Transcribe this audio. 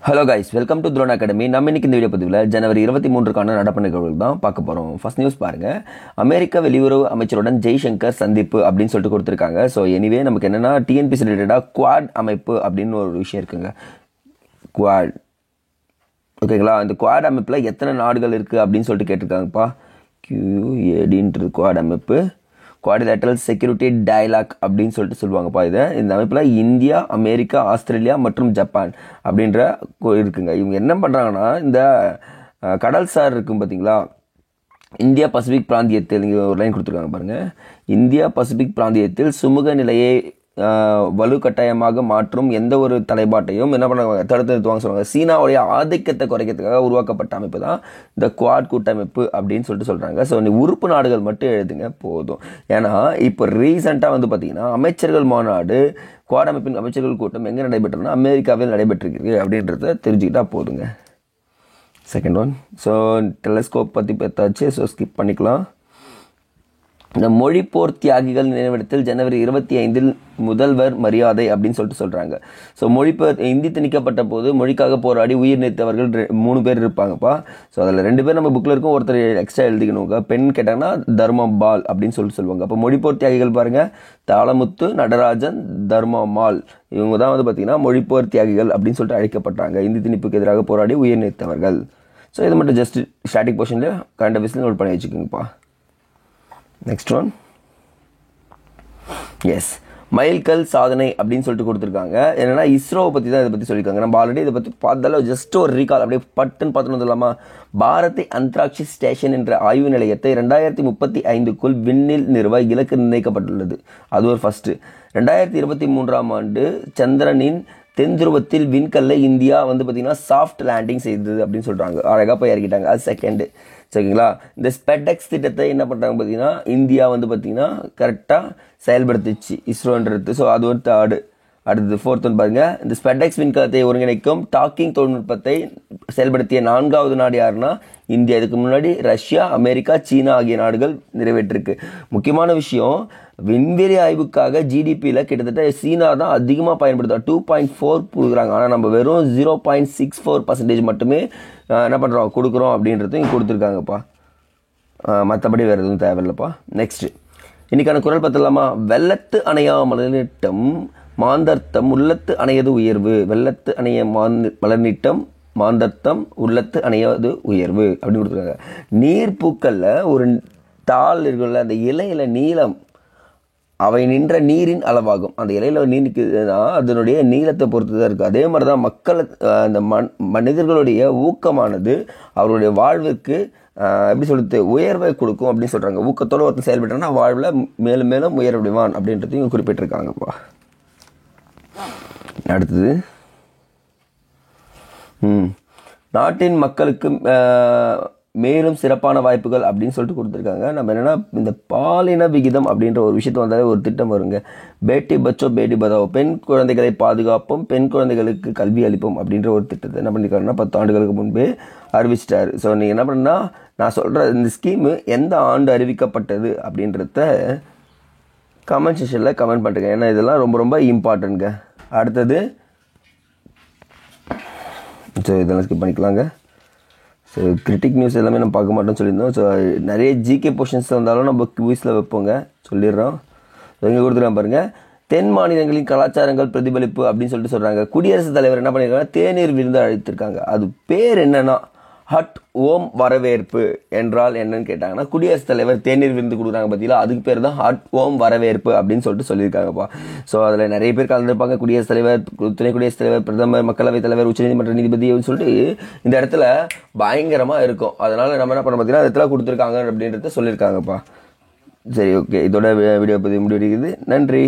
Hello guys, welcome to drone academy. நம்ம இன்னைக்கு இந்த வீடியோ பதிவில் ஜனவரி 23 நடப்பு நிகழ்வுகள் தான் பார்க்க போகிறோம். ஃபர்ஸ்ட் நியூஸ் பாருங்க. அமெரிக்க வெளியுறவு அமைச்சருடன் ஜெய்சங்கர் சந்திப்பு அப்படின்னு சொல்லிட்டு கொடுத்துருக்காங்க. ஸோ எனிவே நமக்கு என்னன்னா டிஎன்பிசி ரிலேட்டடாக குவாட் அமைப்பு அப்படின்னு ஒரு விஷயம் இருக்குங்க. குவாட், ஓகேங்களா? இந்த குவாட் அமைப்பில் எத்தனை நாடுகள் இருக்குது அப்படின்னு சொல்லிட்டு கேட்டிருக்காங்கப்பா. QADன்றது குவாட் அமைப்பு. குவாட்ரிலேட்டரல் செக்யூரிட்டி டயலாக் அப்படின்னு சொல்லிட்டு சொல்லுவாங்கப்பா. இந்த அமைப்பில் இந்தியா, அமெரிக்கா, ஆஸ்திரேலியா மற்றும் ஜப்பான் அப்படின்ற இருக்குங்க. இவங்க என்ன பண்ணுறாங்கன்னா, இந்த கடல் சார் இருக்கும் பார்த்தீங்களா, இந்தியா பசிபிக் பிராந்தியத்தில் இங்கே ஒரு லைன் கொடுத்துருக்காங்க பாருங்கள். இந்தியா பசிபிக் பிராந்தியத்தில் சுமூக நிலையை வலுக்கட்டாயமாக மாற்றும் எந்த ஒரு தலைப்பாட்டையும் என்ன பண்ணுவாங்க, தடுத்து நிறுத்துவாங்க சொல்லுவாங்க. சீனாவுடைய ஆதிக்கத்தை குறைக்கிறதுக்காக உருவாக்கப்பட்ட அமைப்பு தான் இந்த குவாட் கூட்டமைப்பு அப்படின்னு சொல்லிட்டு சொல்கிறாங்க. ஸோ நீ உறுப்பு நாடுகள் மட்டும் எழுதுங்க போதும். ஏன்னா இப்போ ரீசெண்டாக வந்து பார்த்தீங்கன்னா அமைச்சர்கள் மாநாடு, குவாட் அமைப்பின் அமைச்சர்கள் கூட்டம் எங்கே நடைபெற்றதுன்னா அமெரிக்காவில் நடைபெற்றிருக்கு அப்படின்றத தெரிஞ்சுக்கிட்டா போதுங்க. செகண்ட் ஒன், ஸோ டெலஸ்கோப் பற்றி பார்த்தாச்சு. ஸோ ஸ்கிப் பண்ணிக்கலாம். இந்த மொழிப்போர் தியாகிகள் நினைவிடத்தில் ஜனவரி 25 முதல்வர் மரியாதை அப்படின்னு சொல்லிட்டு சொல்கிறாங்க. ஸோ மொழிப்போர் இந்தி திணிக்கப்பட்ட போது மொழிக்காக போராடி உயிர் நீத்தவர்கள் 3 பேர் இருப்பாங்கப்பா. ஸோ அதில் 2 பேர் நம்ம புக்கில் இருக்கும், ஒருத்தர் எக்ஸ்ட்ரா எழுதிக்கணுங்க. பெண் கேட்டாங்கன்னா தர்மபால் அப்படின்னு சொல்லிட்டு சொல்லுவாங்க. அப்போ மொழிப்போர் தியாகிகள் பாருங்கள், தாளமுத்து, நடராஜன், தர்மமால், இவங்க தான் வந்து பார்த்திங்கன்னா மொழிப்போர் தியாகிகள் அப்படின்னு சொல்லிட்டு அழைக்கப்பட்டாங்க. இந்தி திணிப்புக்கு எதிராக போராடி உயிர் நீத்தவர்கள். ஸோ இது மட்டும் ஜஸ்ட் ஸ்டாட்டிக் போர்ஷனில் கரண்ட் அஃபேர்ஸில் நோட் பண்ணி வச்சுக்கோங்கப்பா. நெக்ஸ்ட் ஒன், எஸ், மைல்கல் சாதனை அப்படின்னு சொல்லிட்டு கொடுத்துருக்காங்க. என்னன்னா இஸ்ரோவை பற்றி தான் இதை பற்றி சொல்லியிருக்காங்க. நம்ம ஆல்ரெடி இதை பற்றி பார்த்தாலும் ஜஸ்ட் ஒரு ரீகால் அப்படியே பட்டுன்னு பார்த்துன்னு வந்துடலாமா. பாரதி அந்தராக்ஷி ஸ்டேஷன் என்ற ஆய்வு நிலையத்தை 2035க்குள் விண்ணில் நிறுவ இலக்கு நிர்ணயிக்கப்பட்டுள்ளது. அது ஒரு ஃபர்ஸ்ட். 2023 சந்திரனின் தென்துருவத்தில் விண்கல்லை இந்தியா வந்து பார்த்தீங்கன்னா சாஃப்ட் லேண்டிங் செய்தது அப்படின்னு சொல்கிறாங்க. அழகாக போய் இறக்கிட்டாங்க. அது செகண்டு. சரிங்களா? இந்த ஸ்பெடெக்ஸ் திட்டத்தை என்ன பண்ணுறாங்க பார்த்தீங்கன்னா இந்தியா வந்து பார்த்தீங்கன்னா கரெக்டாக செயல்படுத்திச்சு இஸ்ரோன்றது. ஸோ அது ஒரு தேர்டு. அடுத்தது ஃபோர்த் ஒன்று பாருங்கள். இந்த ஸ்பெடெக்ஸ் விண்கலத்தை ஒருங்கிணைக்கும் டாக்கிங் தொழில்நுட்பத்தை செயல்படுத்திய 4வது நாடு யாருன்னா இந்தியா. இதுக்கு முன்னாடி ரஷ்யா, அமெரிக்கா, சீனா ஆகிய நாடுகள் நிறைவேற்றிருக்கு. முக்கியமான விஷயம், விண்வெளி ஆய்வுக்காக ஜிடிபியில் கிட்டத்தட்ட சீனா தான் அதிகமாக பயன்படுத்தும். 2.4 கொடுக்குறாங்க. ஆனால் நம்ம வெறும் 0.64% மட்டுமே என்ன பண்ணுறோம் கொடுக்குறோம் அப்படின்றது இங்கே கொடுத்துருக்காங்கப்பா. மற்றபடி வேறு எதுவும் தேவையில்லைப்பா. நெக்ஸ்ட்டு இன்றைக்கான குரல் பார்த்தலாமா. வெள்ளத்து அணையா மலர்நீட்டம் மாந்தர்த்தம் உள்ளத்து அணையது உயர்வு. வெள்ளத்து அணைய மலர்நீட்டம் மாந்தர்த்தம் உள்ளத்து அணையாது உயர்வு அப்படின்னு கொடுத்துருக்காங்க. நீர்ப்பூக்களில் ஒரு தாள் இருக்குல்ல, அந்த இலையில நீளம் அவை நின்ற நீரின் அளவாகும். அந்த இலையில நீர்க்குதுன்னா அதனுடைய நீளத்தை பொறுத்து தான் இருக்குது. அதே மாதிரி தான் மக்கள் அந்த மனிதர்களுடைய ஊக்கமானது அவருடைய வாழ்வுக்கு எப்படி சொல்லுறது உயர்வை கொடுக்கும் அப்படின்னு சொல்கிறாங்க. ஊக்கத்தோடு ஒருத்தர் செயல்பட்டாங்கன்னா வாழ்வில் மேலும் மேலும் உயர்வடைவான் அப்படின்றதையும் குறிப்பிட்டிருக்காங்கப்பா. அடுத்தது, நாட்டின் மக்களுக்கு மேலும் சிறப்பான வாய்ப்புகள் அப்படின்னு சொல்லிட்டு கொடுத்துருக்காங்க. நம்ம என்னென்னா இந்த பாலின விகிதம் அப்படின்ற ஒரு விஷயத்தை வந்தாலே ஒரு திட்டம் வருங்க. பேட்டி பச்சோ பேட்டி பதாவோ, பெண் குழந்தைகளை பாதுகாப்போம், பெண் குழந்தைகளுக்கு கல்வி அளிப்போம் அப்படின்ற ஒரு திட்டத்தை என்ன பண்ணியிருக்காருன்னா 10 ஆண்டுகளுக்கு முன்பே அறிவிச்சிட்டாரு. ஸோ நீங்கள் என்ன பண்ணா, நான் சொல்கிற இந்த ஸ்கீமு எந்த ஆண்டு அறிவிக்கப்பட்டது அப்படின்றத கமெண்ட் செக்ஷனில் கமெண்ட் பண்ணுறேங்க. ஏன்னா இதெல்லாம் ரொம்ப ரொம்ப இம்பார்ட்டன்ட்ங்க. அடுத்தது, ஸோ இதெல்லாம் ஸ்கிப் பண்ணிக்கலாங்க. ஸோ கிரிட்டிக் நியூஸ் எல்லாமே நம்ம பார்க்க மாட்டோம்னு சொல்லியிருந்தோம். ஸோ நிறைய ஜிகே போர்ஷன்ஸ் வந்தாலும் நம்ம குவிஸில் வைப்போங்க, சொல்லிடுறோம். ஸோ இங்கே கொடுத்துருக்காங்க பாருங்கள். தென் மாநிலங்களின் கலாச்சாரங்கள் பிரதிபலிப்பு அப்படின்னு சொல்லிட்டு சொல்கிறாங்க. குடியரசுத் தலைவர் என்ன பண்ணியிருக்காங்க, தேநீர் விருந்து அழைத்திருக்காங்க. அது பேர் என்னன்னா ஹட் ஓம் வரவேற்பு என்றால் என்னன்னு கேட்டாங்கன்னா, குடியரசுத் தலைவர் தேநீர் விருந்து கொடுக்குறாங்க பார்த்தீங்களா, அதுக்கு பேர் தான் ஹட் ஓம் வரவேற்பு அப்படின்னு சொல்லிட்டு சொல்லியிருக்காங்கப்பா. ஸோ அதில் நிறைய பேர் கலந்துருப்பாங்க. குடியரசுத் தலைவர், துணை குடியரசுத் தலைவர், பிரதமர், மக்களவைத் தலைவர், உச்சநீதிமன்ற நீதிபதி அப்படின்னு சொல்லிட்டு இந்த இடத்துல பயங்கரமாக இருக்கும். அதனால் நம்ம என்ன பண்ண பார்த்தீங்கன்னா இடத்துல கொடுத்துருக்காங்க அப்படின்றத சொல்லியிருக்காங்கப்பா. சரி, ஓகே, இதோட வீடியோ பதிவு முடிவடைகிறது. நன்றி.